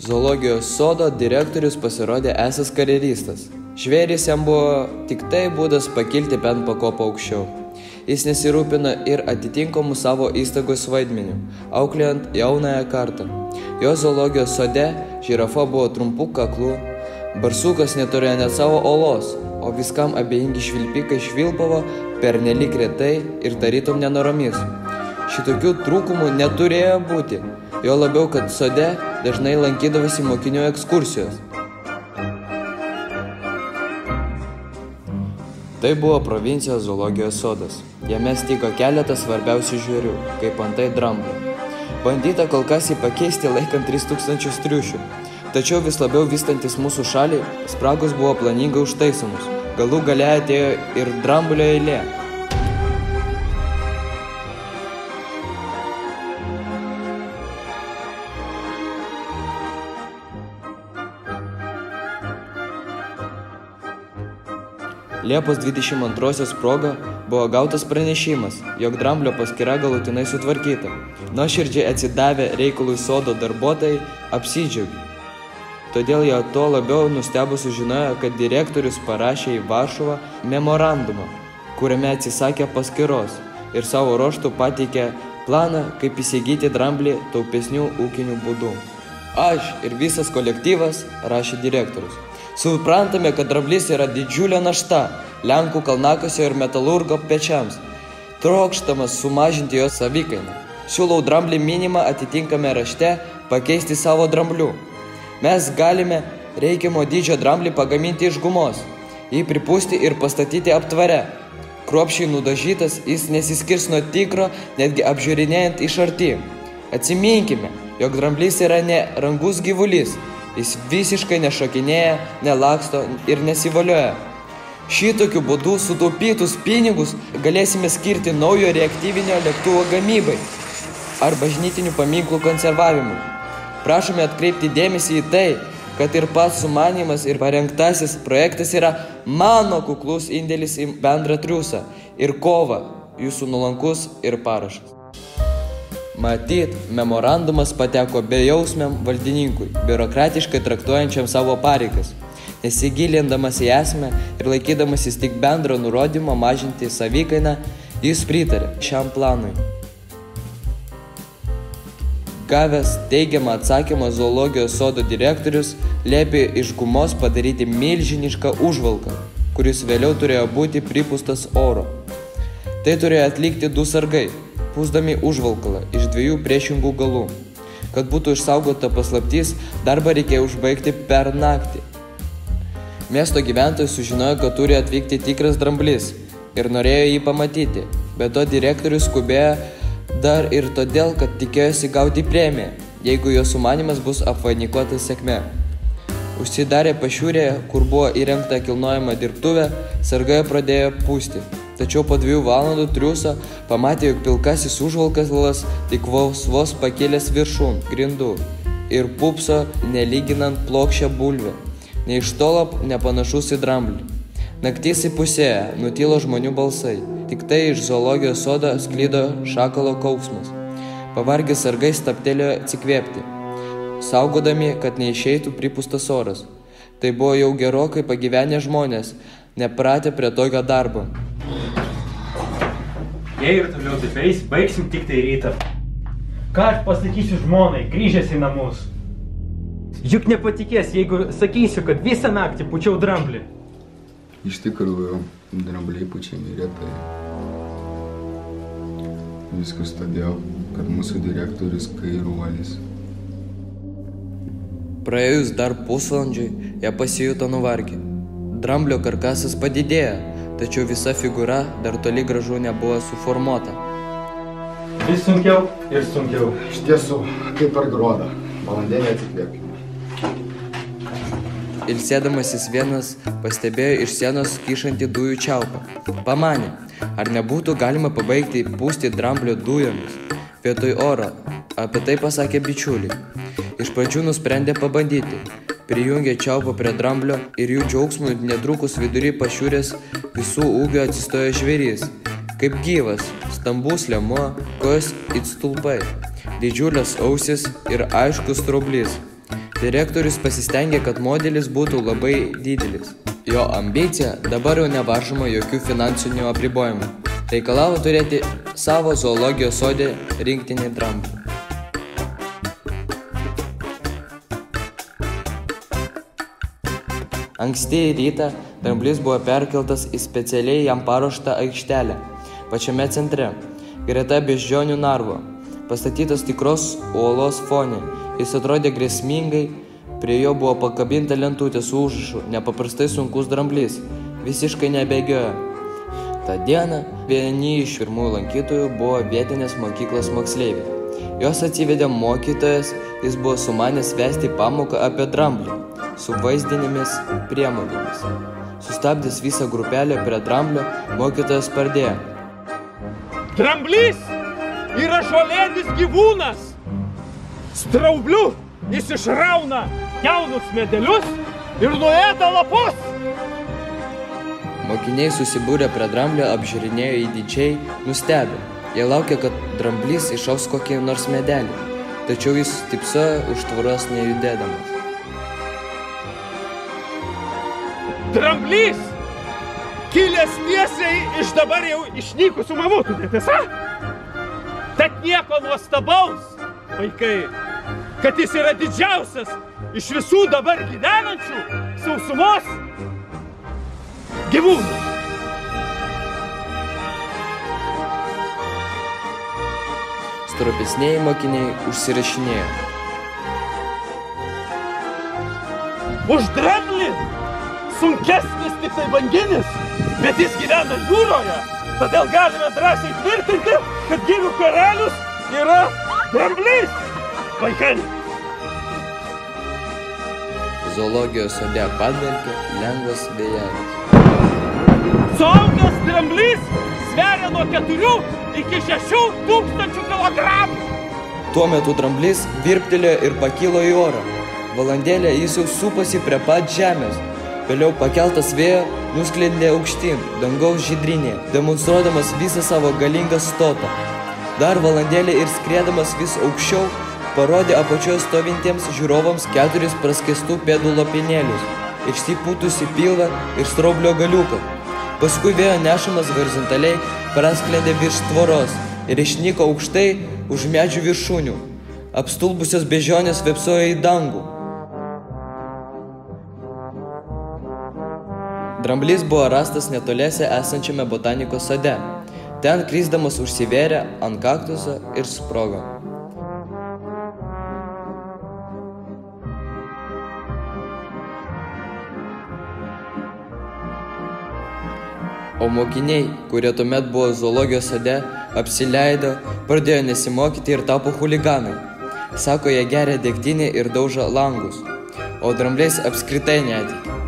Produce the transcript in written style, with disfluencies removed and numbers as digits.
Zoologijos sodo direktorius pasirodė esąs karjeristas. Žvėrys jam buvo tik tai būdas pakilti bent pakopą aukščiau. Jis nesirūpina ir atitinkamų savo įstaigos vaidmenių, auklėjant jaunąją kartą. Jo zoologijos sode žirafa buvo trumpų kaklų, barsukas neturėjo net savo olos, o viskam abejingi švilpikai švilpavo pernelyg retai ir tarytum nenoromis. Šitokių trūkumų neturėjo būti, jo labiau, kad sode dažnai lankydavosi mokinių ekskursijos. Tai buvo provincijos zoologijos sodas. Jame stiko keletas svarbiausių žvėrių, kaip antai dramblio. Bandyta kol kas jį pakeisti laikant 3000 triušių. Tačiau vis labiau vystantis mūsų šaliai, spragos buvo planingai užtaisomos. Galų gale atėjo ir dramblio eilė. Liepos 22-osios proga buvo gautas pranešimas, jog dramblio paskyra galutinai sutvarkyta. Nuoširdžiai atsidavę reikalui sodo darbuotojai apsidžiaugė. Todėl jie to labiau nustebo sužinojo, kad direktorius parašė į Varšuvą memorandumą, kuriame atsisakė paskyros ir savo ruožtu pateikė planą, kaip įsigyti dramblį taupesnių ūkinių būdų. Aš ir visas kolektyvas, rašė direktorius, suprantame, kad dramblys yra didžiulė našta Lenkų kalnakasio ir metalurgo pečiams, trokštamas sumažinti jos savikainą. Siūlau dramblį minimą atitinkame rašte pakeisti savo dramblių. Mes galime reikiamo dydžio dramblį pagaminti iš gumos, jį pripūsti ir pastatyti aptvare. Kruopščiai nudažytas, jis nesiskirs nuo tikro, netgi apžiūrinėjant iš arti. Atsiminkime, jog dramblys yra ne rangus gyvulys. Jis visiškai nešokinėja, nelaksto ir nesivalioja. Šitokiu būdu sutaupytus pinigus galėsime skirti naujo reaktyvinio lėktuvo gamybai ar bažnytinių paminklų konservavimui. Prašome atkreipti dėmesį į tai, kad ir pats sumanymas ir parengtasis projektas yra mano kuklus indėlis į bendrą triūsą ir kovą, jūsų nuolankus ir parašas. Matyt, memorandumas pateko bejausmiam valdininkui, biurokratiškai traktuojančiam savo pareigas, nesigilindamas į esmę ir laikydamasis tik bendro nurodymo mažinti savikainą, jis pritarė šiam planui. Gavęs teigiamą atsakymą zoologijos sodo direktorius liepė iš gumos padaryti milžinišką užvalką, kuris vėliau turėjo būti pripūstas oro. Tai turėjo atlikti 2 sargai, pūsdami užvalkalą iš 2 priešingų galų. Kad būtų išsaugota paslaptis, darbą reikėjo užbaigti per naktį. Miesto gyventojai sužinojo, kad turi atvykti tikras dramblys ir norėjo jį pamatyti. Be to direktorius skubėjo dar ir todėl, kad tikėjosi gauti premiją, jeigu jo sumanymas bus apvainikuotas sėkme. Užsidarė pašiūrėje, kur buvo įrengta kilnojama dirbtuvė, sargai pradėjo pūsti. Tačiau po 2 valandų triūso pamatė, jog pilkasis užvalkalas tik vos pakėlęs viršun grindų ir pupso nelyginant plokščią bulvę, nei iš tolo nepanašus į dramblį. Naktis įpusėjo, nutilo žmonių balsai, tik tai iš zoologijos sodo sklido šakalo kauksmas. Pavargę sargai stabtelėjo atsikvėpti, saugodami, kad neišeitų pripūstas oras. Tai buvo jau gerokai pagyvenę žmonės, nepratę prie tokio darbo. Jei ir toliau taip eis, baigsim tik tai rytą. Ką aš pasakysiu žmonai, grįžęs į namus? Juk nepatikės, jeigu sakysiu, kad visą naktį pučiau dramblį. Iš tikrųjų, drambliai pučiami retai. Viskas todėl, kad mūsų direktorius kairuolis. Praėjus dar pusvalandžiui, jie pasijuto nuvargę. Dramblio karkasas padidėjo, tačiau visa figūra dar toli gražu nebuvo suformuota. Vis sunkiau ir sunkiau. Iš tiesų, kaip per grodą. Valandėlį atsikvėpkime. Ilsėdamasis vienas pastebėjo iš sienos kyšantį dujų čiaupą. Pamanė, ar nebūtų galima pabaigti pūsti dramblio dujomis vietoj oro. Apie tai pasakė bičiuliai. Iš pradžių nusprendė pabandyti. Prijungė čiaupą prie dramblio ir jų džiaugsmui netrukus vidury pašiūrės visų ūgio atsistojo žvėrys. Kaip gyvas, stambus liemuo, kojos it stulpai. didžiulės ausis ir aiškus straublys. Direktorius pasistengė, kad modelis būtų labai didelis. Jo ambicija dabar jau nevaržoma jokių finansinių apribojimų. Reikalavo turėti savo zoologijos sode rinktinį dramblių. Anksti rytą dramblys buvo perkeltas į specialiai jam paruoštą aikštelę, pačiame centre, greta beždžionių narvo, pastatytas tikros uolos fone. Jis atrodė grėsmingai, prie jo buvo pakabinta lentutė su užrašu "Nepaprastai sunkus dramblys", visiškai nebėgiojo. Ta diena vieni iš pirmųjų lankytojų buvo vietinės mokyklos moksleiviai. Jos atsivedė mokytojas, jis buvo sumanęs vesti pamoką apie dramblį su vaizdinėmis priemonėmis. Sustabdęs visą grupelę prie dramblio, mokytojas pradėjo: Dramblys yra žolėdis gyvūnas. Straubliu jis išrauna jaunus medelius ir nuėda lapus. Mokiniai susibūrę prie dramblio apžiūrinėjo įdidžiai, nustebę. Jie laukė, kad dramblys išaus kokį nors medelį, tačiau jis stypsojo už tvoros nejudėdamas. Dramblys kilęs tiesiai iš dabar jau išnykusių mamutų, netiesa? Tad nieko nuostabaus, vaikai, kad jis yra didžiausias iš visų dabar gyvenančių sausumos gyvūnų. Stropesnieji mokiniai užsirašinėjo: Už dramblį sunkesnis tik tai banginis, bet jis gyvena jūroje, todėl galime drąsiai tvirtinti, kad gyvių karalius yra dramblys. Vaikai! Zoologijos sode padvelkė lengvas vėjelis. Suaugęs dramblys sveria nuo 4 iki 6 tūkstančių kilogramų. Tuo metu dramblys virptelėjo ir pakilo į orą. Valandėlę jis jau supasi prie pat žemės. Vėliau pakeltas vėjo nusklendė aukštyn, dangaus žydrinėje, demonstruodamas visą savo galingą stotą. Dar valandėlę ir skriedamas vis aukščiau, parodė apačioje stovintiems žiūrovams 4 praskestų pėdų lopinėlius, išsipūtusi pilvą ir straublio galiuką. Paskui vėjo nešamas horizontaliai prasklendė virš tvoros ir išnyko aukštai už medžių viršūnių. Apstulbusios beždžionės vėpsojo į dangų. Dramblys buvo rastas netoliese esančiame botanikos sode. Ten krisdamas užsivėrė ant kaktuso ir sprogo. O mokiniai, kurie tuomet buvo zoologijos sode, apsileido, pradėjo nesimokyti ir tapo chuliganai. Sako, jie geria degtinę ir daužo langus, o drambliais apskritai netiki.